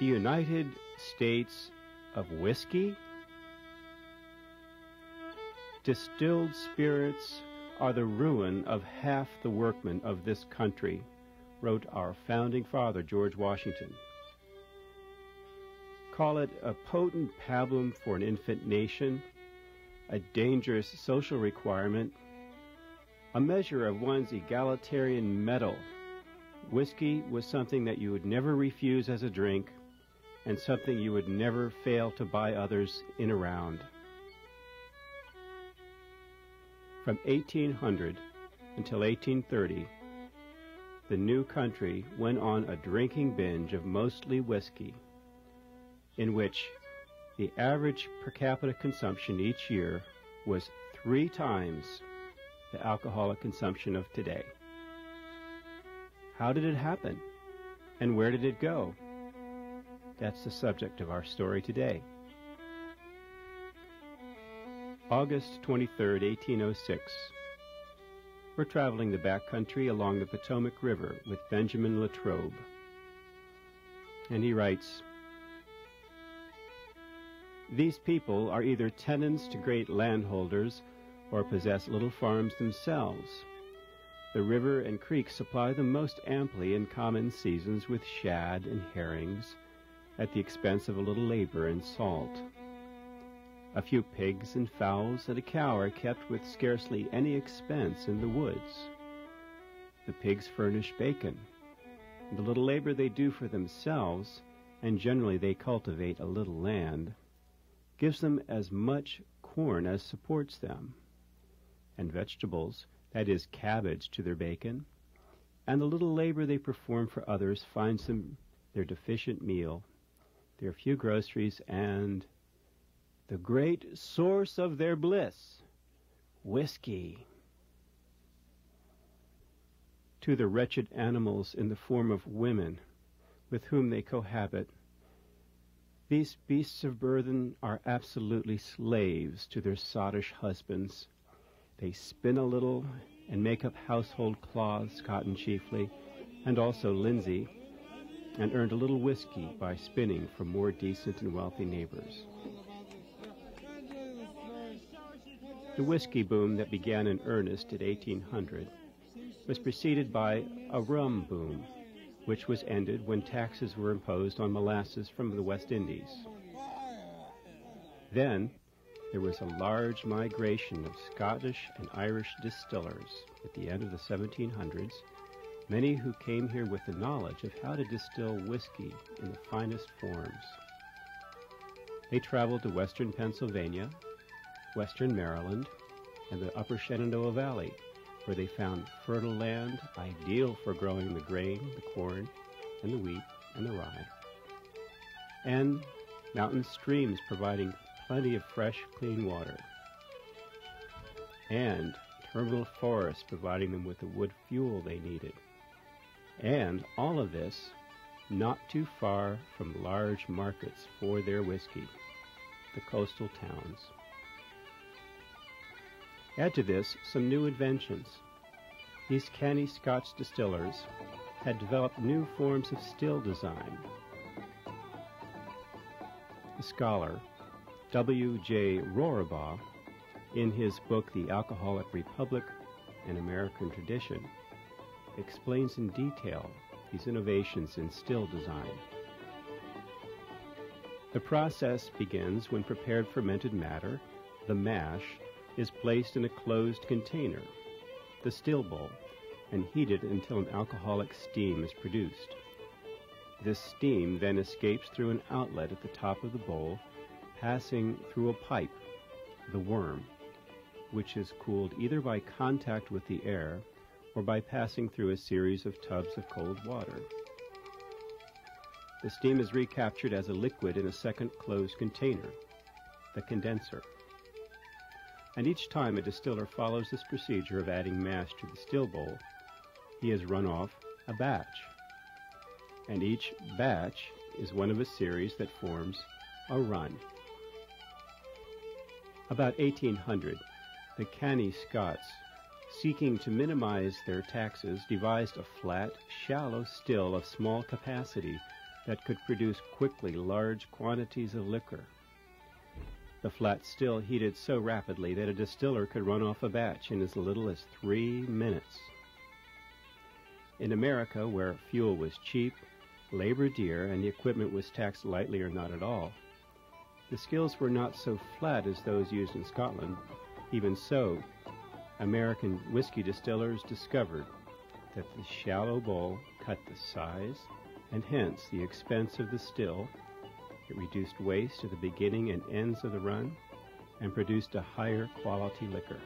The United States of whiskey? Distilled spirits are the ruin of half the workmen of this country, wrote our founding father, George Washington. Call it a potent pabulum for an infant nation, a dangerous social requirement, a measure of one's egalitarian mettle. Whiskey was something that you would never refuse as a drink, and something you would never fail to buy others in a round. From 1800 until 1830, the new country went on a drinking binge of mostly whiskey, in which the average per capita consumption each year was 3 times the alcoholic consumption of today. How did it happen? And where did it go? That's the subject of our story today. August 23rd, 1806. We're traveling the backcountry along the Potomac River with Benjamin Latrobe. And he writes, "These people are either tenants to great landholders or possess little farms themselves. The river and creek supply them most amply in common seasons with shad and herrings, at the expense of a little labor and salt. A few pigs and fowls and a cow are kept with scarcely any expense in the woods. The pigs furnish bacon. The little labor they do for themselves, and generally they cultivate a little land, gives them as much corn as supports them, and vegetables, that is, cabbage to their bacon, and the little labor they perform for others finds them their deficient meal, their few groceries, and the great source of their bliss, whiskey. To the wretched animals in the form of women with whom they cohabit, these beasts of burden are absolutely slaves to their sottish husbands. They spin a little and make up household cloths, cotton chiefly, and also linsey, and earned a little whiskey by spinning from more decent and wealthy neighbors." The whiskey boom that began in earnest at 1800 was preceded by a rum boom, which was ended when taxes were imposed on molasses from the West Indies. Then there was a large migration of Scottish and Irish distillers at the end of the 1700s, many who came here with the knowledge of how to distill whiskey in the finest forms. They traveled to western Pennsylvania, western Maryland, and the upper Shenandoah Valley, where they found fertile land ideal for growing the grain, the corn, and the wheat, and the rye, and mountain streams providing plenty of fresh, clean water, and terminal forests providing them with the wood fuel they needed. And all of this not too far from large markets for their whiskey, the coastal towns. Add to this some new inventions. These canny Scotch distillers had developed new forms of still design. The scholar W.J. Rorabaugh, in his book The Alcoholic Republic, An American Tradition, explains in detail these innovations in still design. The process begins when prepared fermented matter, the mash, is placed in a closed container, the still bowl, and heated until an alcoholic steam is produced. This steam then escapes through an outlet at the top of the bowl, passing through a pipe, the worm, which is cooled either by contact with the air or by passing through a series of tubs of cold water. The steam is recaptured as a liquid in a second closed container, the condenser. And each time a distiller follows this procedure of adding mash to the still bowl, he has run off a batch. And each batch is one of a series that forms a run. About 1800, the canny Scots, seeking to minimize their taxes, devised a flat, shallow still of small capacity that could produce quickly large quantities of liquor. The flat still heated so rapidly that a distiller could run off a batch in as little as 3 minutes. In America, where fuel was cheap, labor dear, and the equipment was taxed lightly or not at all, the skills were not so flat as those used in Scotland. Even so, American whiskey distillers discovered that the shallow bowl cut the size and hence the expense of the still. It reduced waste at the beginning and ends of the run and produced a higher quality liquor.